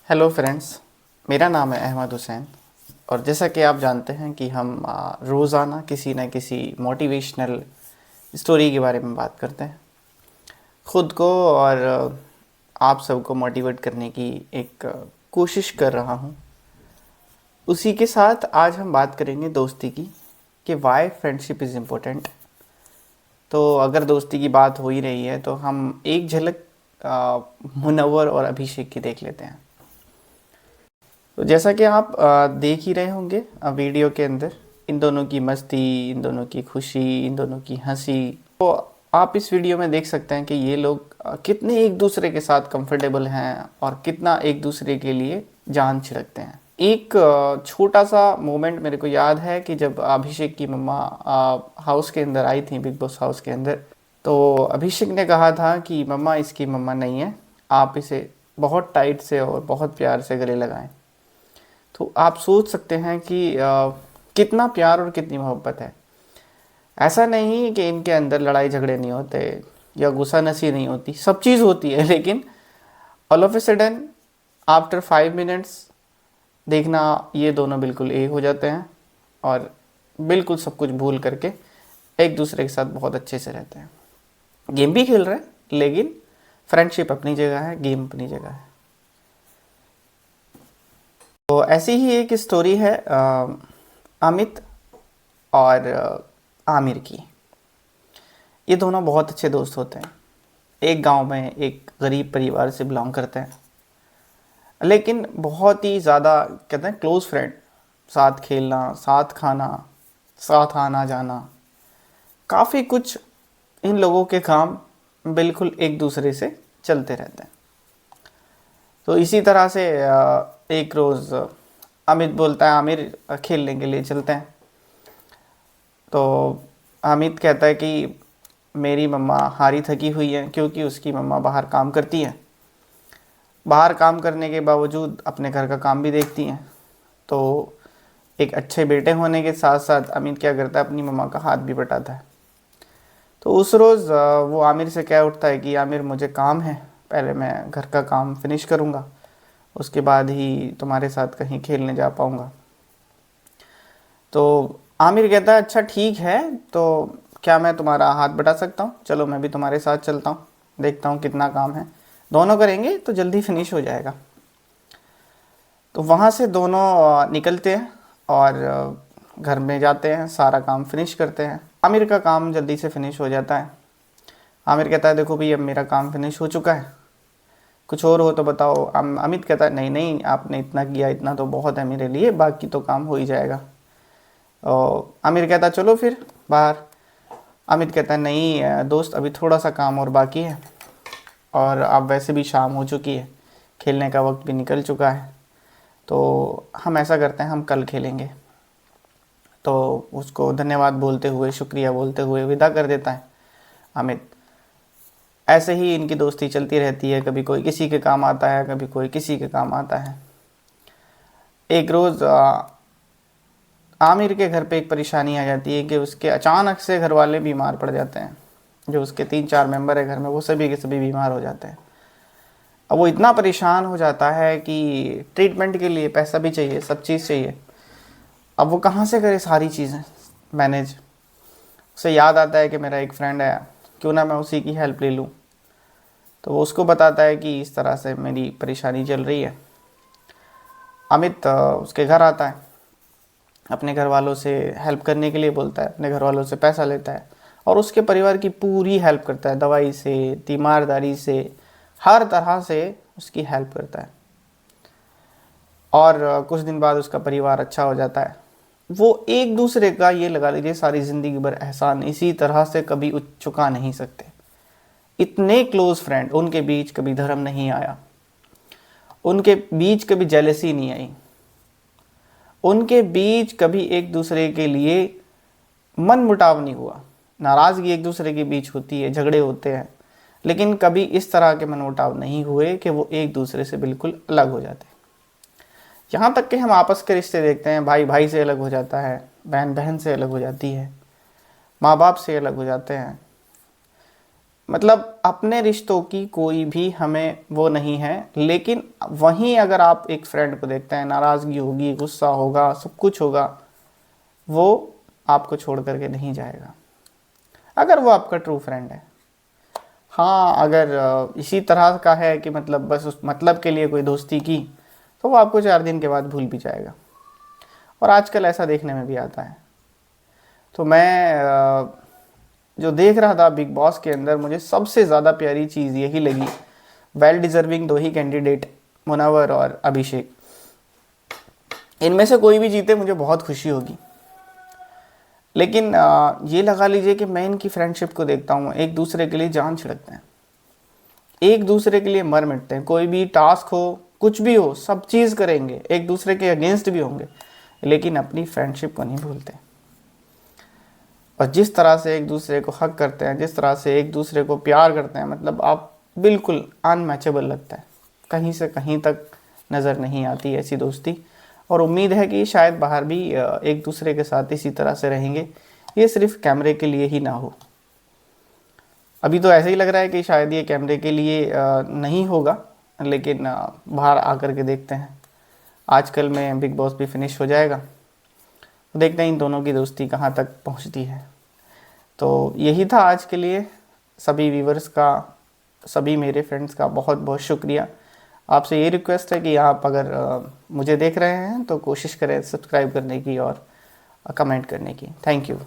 Hello friends, मेरा नाम है अहमद हुसैन। और जैसा कि आप जानते हैं कि हम रोज़ाना किसी न किसी मोटिवेशनल स्टोरी के बारे में बात करते हैं। ख़ुद को और आप सबको मोटिवेट करने की एक कोशिश कर रहा हूँ। उसी के साथ आज हम बात करेंगे दोस्ती की, कि वाई फ्रेंडशिप इज़ इम्पोर्टेंट। तो अगर दोस्ती की बात हो ही रही है तो हम एक झलक मुनव्वर और अभिषेक की देख लेते हैं। तो जैसा कि आप देख ही रहे होंगे वीडियो के अंदर, इन दोनों की मस्ती, इन दोनों की खुशी, इन दोनों की हंसी। तो आप इस वीडियो में देख सकते हैं कि ये लोग कितने एक दूसरे के साथ कंफर्टेबल हैं और कितना एक दूसरे के लिए जान छिड़कते हैं। एक छोटा सा मोमेंट मेरे को याद है कि जब अभिषेक की मम्मा हाउस के अंदर आई थी, बिग बॉस हाउस के अंदर, तो अभिषेक ने कहा था कि मम्मा इसकी मम्मा नहीं है, आप इसे बहुत टाइट से और बहुत प्यार से गले लगाएं। तो आप सोच सकते हैं कि कितना प्यार और कितनी मोहब्बत है। ऐसा नहीं कि इनके अंदर लड़ाई झगड़े नहीं होते या गुस्सा नसी नहीं होती, सब चीज़ होती है, लेकिन all of a sudden after 5 minutes देखना ये दोनों बिल्कुल एक हो जाते हैं और बिल्कुल सब कुछ भूल करके एक दूसरे के साथ बहुत अच्छे से रहते हैं। गेम भी खेल रहे हैं, लेकिन फ्रेंडशिप अपनी जगह है, गेम अपनी जगह है। तो ऐसी ही एक स्टोरी है अमित और आमिर की। ये दोनों बहुत अच्छे दोस्त होते हैं, एक गांव में एक गरीब परिवार से बिलोंग करते हैं, लेकिन बहुत ही ज़्यादा कहते हैं क्लोज़ फ्रेंड। साथ खेलना, साथ खाना, साथ आना जाना, काफ़ी कुछ इन लोगों के काम बिल्कुल एक दूसरे से चलते रहते हैं। तो इसी तरह से एक रोज़ अमित बोलता है आमिर खेलने के लिए चलते हैं। तो अमित कहता है कि मेरी मम्मा हारी थकी हुई है, क्योंकि उसकी मम्मा बाहर काम करती हैं। बाहर काम करने के बावजूद अपने घर का काम भी देखती हैं। तो एक अच्छे बेटे होने के साथ साथ अमित क्या करता है, अपनी मम्मा का हाथ भी बटाता है। तो उस रोज़ वो आमिर से कह उठता है कि आमिर मुझे काम है, पहले मैं घर का काम फिनिश करूँगा, उसके बाद ही तुम्हारे साथ कहीं खेलने जा पाऊँगा। तो आमिर कहता है अच्छा ठीक है, तो क्या मैं तुम्हारा हाथ बटा सकता हूँ? चलो मैं भी तुम्हारे साथ चलता हूँ, देखता हूँ कितना काम है, दोनों करेंगे तो जल्दी फिनिश हो जाएगा। तो वहाँ से दोनों निकलते हैं और घर में जाते हैं, सारा काम फिनिश करते हैं। आमिर का काम जल्दी से फिनिश हो जाता है। आमिर कहता है देखो भाई, अब मेरा काम फिनिश हो चुका है, कुछ और हो तो बताओ। अमित कहता है नहीं नहीं, आपने इतना किया, इतना तो बहुत है मेरे लिए, बाकी तो काम हो ही जाएगा। और आमिर कहता है चलो फिर बाहर। अमित कहता है नहीं दोस्त, अभी थोड़ा सा काम और बाकी है, और अब वैसे भी शाम हो चुकी है, खेलने का वक्त भी निकल चुका है, तो हम ऐसा करते हैं हम कल खेलेंगे। तो उसको धन्यवाद बोलते हुए, शुक्रिया बोलते हुए विदा कर देता है अमित। ऐसे ही इनकी दोस्ती चलती रहती है, कभी कोई किसी के काम आता है, कभी कोई किसी के काम आता है। एक रोज़ आमिर के घर पे एक परेशानी आ जाती है कि उसके अचानक से घर वाले बीमार पड़ जाते हैं। जो उसके 3-4 मेंबर है घर में, वो सभी के सभी बीमार हो जाते हैं। अब वो इतना परेशान हो जाता है कि ट्रीटमेंट के लिए पैसा भी चाहिए, सब चीज़ चाहिए। अब वो कहाँ से करे सारी चीज़ें मैनेज। उसे याद आता है कि मेरा एक फ्रेंड है, क्यों ना मैं उसी की हेल्प ले लूँ। तो वो उसको बताता है कि इस तरह से मेरी परेशानी चल रही है। अमित उसके घर आता है, अपने घर वालों से हेल्प करने के लिए बोलता है, अपने घर वालों से पैसा लेता है और उसके परिवार की पूरी हेल्प करता है, दवाई से, तीमारदारी से, हर तरह से उसकी हेल्प करता है। और कुछ दिन बाद उसका परिवार अच्छा हो जाता है। वो एक दूसरे का, ये लगा लीजिए, सारी ज़िंदगी भर एहसान इसी तरह से कभी चुका नहीं सकते। इतने क्लोज फ्रेंड, उनके बीच कभी धर्म नहीं आया, उनके बीच कभी जेलसी नहीं आई, उनके बीच कभी एक दूसरे के लिए मन मुटाव नहीं हुआ। नाराज़गी एक दूसरे के बीच होती है, झगड़े होते हैं, लेकिन कभी इस तरह के मन मुटाव नहीं हुए कि वो एक दूसरे से बिल्कुल अलग हो जाते। यहाँ तक कि हम आपस के रिश्ते देखते हैं, भाई भाई से अलग हो जाता है, बहन बहन से अलग हो जाती है, माँ बाप से अलग हो जाते हैं, मतलब अपने रिश्तों की कोई भी हमें वो नहीं है, लेकिन वहीं अगर आप एक फ्रेंड को देखते हैं, नाराज़गी होगी, गुस्सा होगा, सब कुछ होगा, वो आपको छोड़ करके नहीं जाएगा अगर वो आपका ट्रू फ्रेंड है। हाँ, अगर इसी तरह का है कि मतलब बस उस मतलब के लिए कोई दोस्ती की, तो वो आपको 4 दिन के बाद भूल भी जाएगा, और आजकल ऐसा देखने में भी आता है। तो मैं जो देख रहा था बिग बॉस के अंदर, मुझे सबसे ज़्यादा प्यारी चीज़ यही लगी, वेल डिज़र्विंग 2 ही कैंडिडेट, मुनव्वर और अभिषेक, इनमें से कोई भी जीते मुझे बहुत खुशी होगी। लेकिन ये लगा लीजिए कि मैं इनकी फ्रेंडशिप को देखता हूँ, एक दूसरे के लिए जान छिड़कते हैं, एक दूसरे के लिए मर मिटते हैं, कोई भी टास्क हो, कुछ भी हो, सब चीज़ करेंगे, एक दूसरे के अगेंस्ट भी होंगे, लेकिन अपनी फ्रेंडशिप को नहीं भूलते। और जिस तरह से एक दूसरे को हक करते हैं, जिस तरह से एक दूसरे को प्यार करते हैं, मतलब आप बिल्कुल अनमैचेबल लगता है, कहीं से कहीं तक नज़र नहीं आती ऐसी दोस्ती। और उम्मीद है कि शायद बाहर भी एक दूसरे के साथ इसी तरह से रहेंगे, ये सिर्फ कैमरे के लिए ही ना हो। अभी तो ऐसे ही लग रहा है कि शायद ये कैमरे के लिए नहीं होगा, लेकिन बाहर आकर के देखते हैं। आजकल में बिग बॉस भी फिनिश हो जाएगा, देखते हैं इन दोनों की दोस्ती कहाँ तक पहुँचती है। तो यही था आज के लिए। सभी व्यूवर्स का, सभी मेरे फ्रेंड्स का बहुत बहुत शुक्रिया। आपसे ये रिक्वेस्ट है कि आप अगर मुझे देख रहे हैं तो कोशिश करें सब्सक्राइब करने की और कमेंट करने की। Thank you.